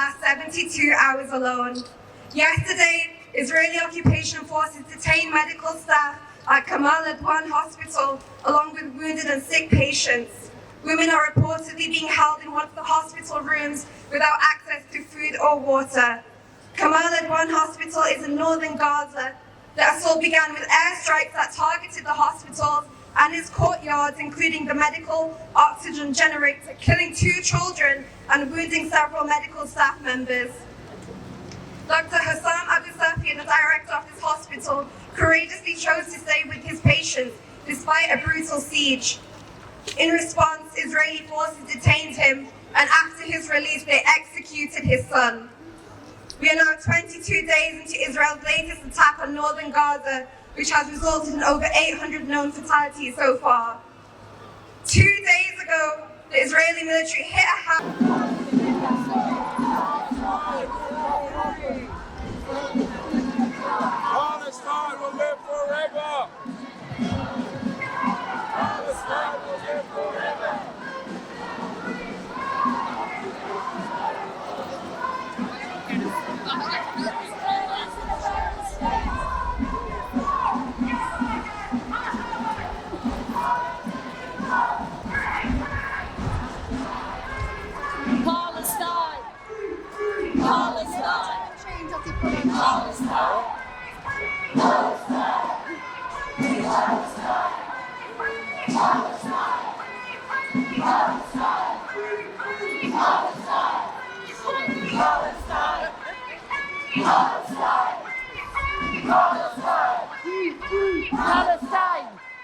last 72 hours alone. Yesterday, Israeli occupation forces detained medical staff at Kamal Adwan Hospital, along with wounded and sick patients. Women are reportedly being held in one of the hospital rooms without access to food or water. Kamal Adwan Hospital is in northern Gaza. The assault began with airstrikes that targeted the hospitals and its courtyards, including the medical oxygen generator, killing 2 children and wounding several medical staff members. Dr. Hassam Abu Safi, the director of this hospital, courageously chose to stay with his patients despite a brutal siege. In response, Israeli forces detained him, and after his release, they executed his son. We are now 22 days into Israel's latest attack on northern Gaza, which has resulted in over 800 known fatalities so far. 2 days ago, the Israeli military hit a house. Palestine will live forever! Palestine will live forever!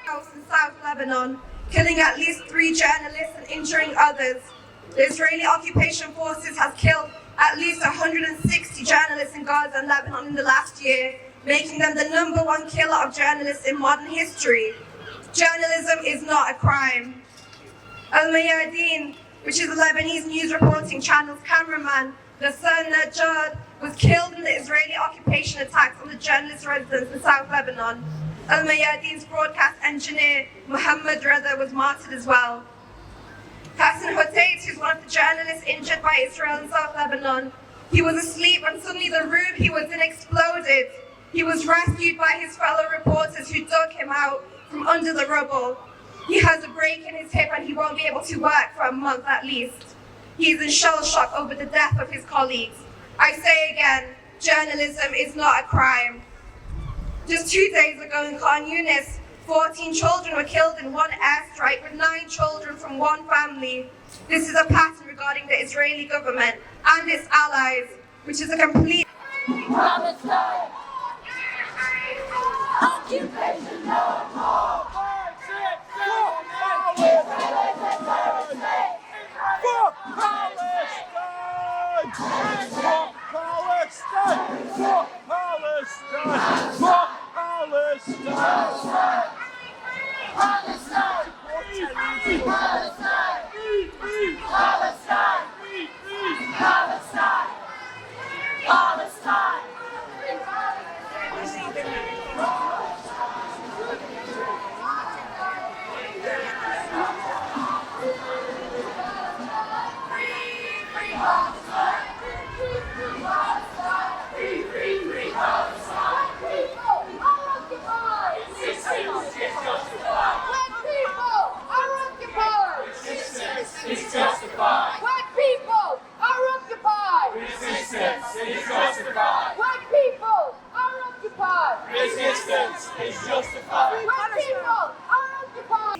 House in South Lebanon, killing at least 3 journalists and injuring others. The Israeli occupation forces has killed at least 160 journalists in Gaza and Lebanon in the last year, making them the #1 killer of journalists in modern history. Journalism is not a crime. Al-Mayadeen, which is a Lebanese news reporting channel's cameraman, Ghassan Najjar, was killed in the Israeli occupation attacks on the journalist residence in South Lebanon. Al-Mayadeen's broadcast engineer, Mohammed Reza, was martyred as well. Hassan Hotait, who's one of the journalists injured by Israel in South Lebanon, he was asleep and suddenly the room he was in exploded. He was rescued by his fellow reporters who dug him out from under the rubble. He has a break in his hip and he won't be able to work for a month at least. He is in shell shock over the death of his colleagues. I say again, journalism is not a crime. Just 2 days ago in Khan Yunis, 14 children were killed in one airstrike with 9 children from one family. This is a pattern regarding the Israeli government and its allies, which is a complete Palestine! Occupation no more!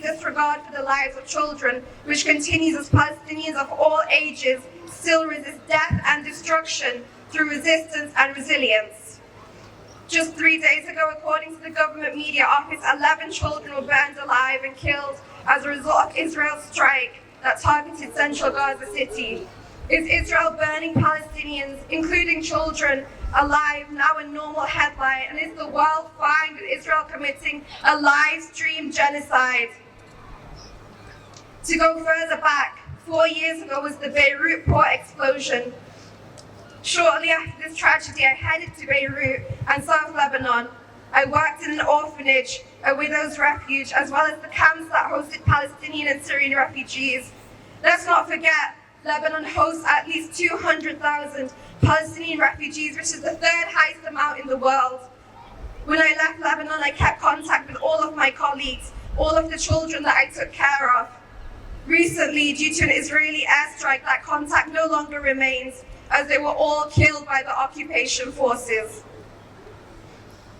Disregard for the lives of children, which continues as Palestinians of all ages still resist death and destruction through resistance and resilience. Just 3 days ago, according to the government media office, 11 children were burned alive and killed as a result of Israel's strike that targeted central Gaza City. Is Israel burning Palestinians, including children, alive, now a normal headline? And is the world fine with Israel committing a live-stream genocide? To go further back, 4 years ago was the Beirut port explosion. Shortly after this tragedy, I headed to Beirut and South Lebanon. I worked in an orphanage, a widow's refuge, as well as the camps that hosted Palestinian and Syrian refugees. Let's not forget Lebanon hosts at least 200,000 Palestinian refugees, which is the third highest amount in the world. When I left Lebanon, I kept contact with all of my colleagues, all of the children that I took care of. Recently, due to an Israeli airstrike, that contact no longer remains, as they were all killed by the occupation forces.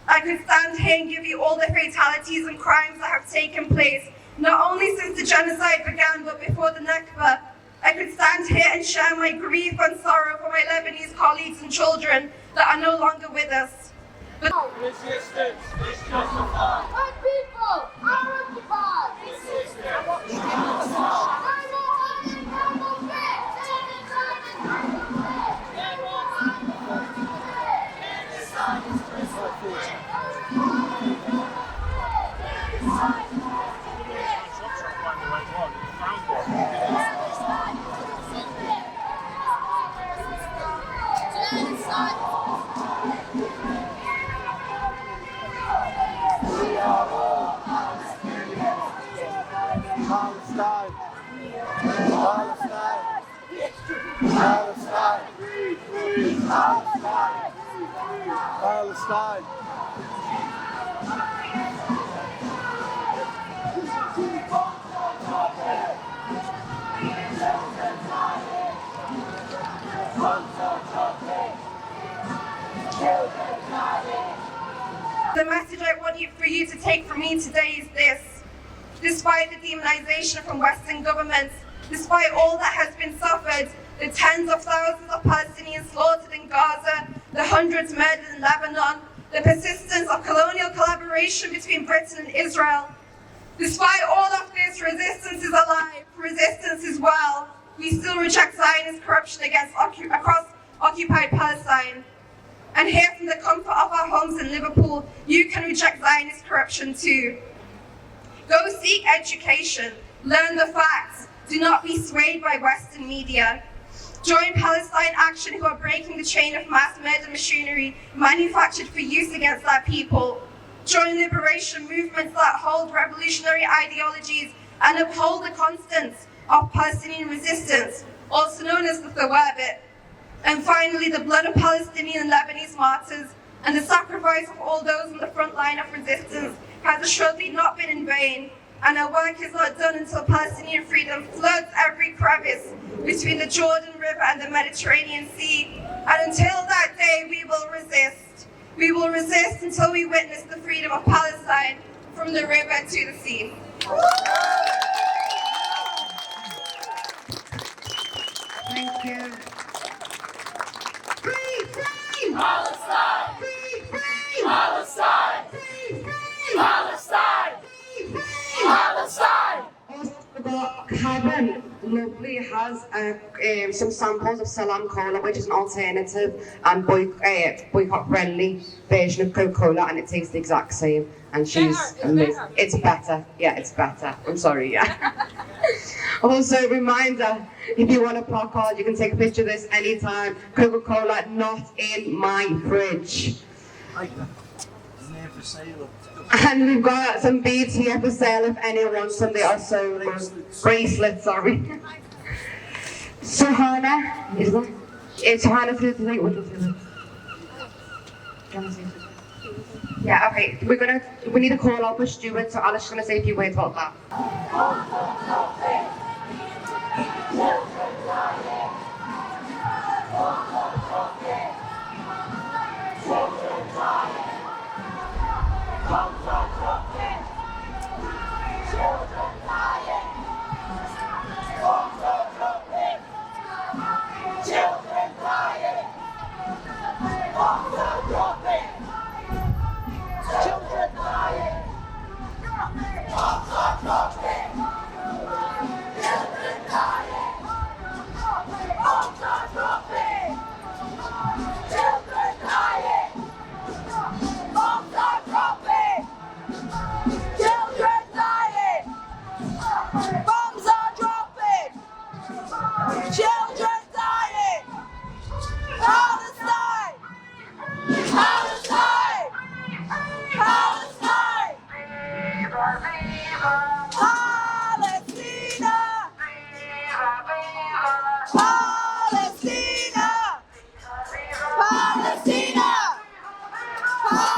I could stand here and give you all the fatalities and crimes that have taken place, not only since the genocide began, but before the Nakba. I could stand here and share my grief and sorrow for my Lebanese colleagues and children that are no longer with us. But Resistance is justified. My people are occupied. Palestine! Palestine! Palestine! Palestine! Palestine! the message I want for you to take from me today is this. Despite the demonization from Western governments, despite all that has been suffered, the tens of thousands of Palestinians slaughtered in Gaza, the hundreds murdered in Lebanon, the persistence of colonial collaboration between Britain and Israel, despite all of this, resistance is alive, resistance is well. We still reject Zionist corruption across occupied Palestine. And here from the comfort of our homes in Liverpool, you can reject Zionist corruption too. Go seek education, learn the facts, do not be swayed by Western media. Join Palestine Action, who are breaking the chain of mass murder machinery manufactured for use against our people. Join liberation movements that hold revolutionary ideologies and uphold the constants of Palestinian resistance, also known as the Thawabit. And finally, the blood of Palestinian and Lebanese martyrs and the sacrifice of all those on the front line of resistance has assuredly not been in vain, and our work is not done until Palestinian freedom floods every crevice between the Jordan River and the Mediterranean Sea. And until that day, we will resist. We will resist until we witness the freedom of Palestine from the river to the sea. Thank you. Free Palestine! Free Palestine! Free Palestine! Palestine! Kevin Lovely has some samples of Salam Cola, which is an alternative and boycott friendly version of Coca-Cola, and it tastes the exact same. And she's amazing. It's better. Yeah, it's better. I'm sorry. Yeah. Also, reminder: if you want a placard, you can take a picture of this anytime. Coca-Cola not in my fridge. And we've got some beads here for sale if anyone wants some. They are so bracelets, sorry. Suhana, is that? It's Suhana for today. What is it? Yeah, okay. We need a call out for Stuart, so Alice is gonna say a few words about that.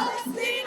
Palestine!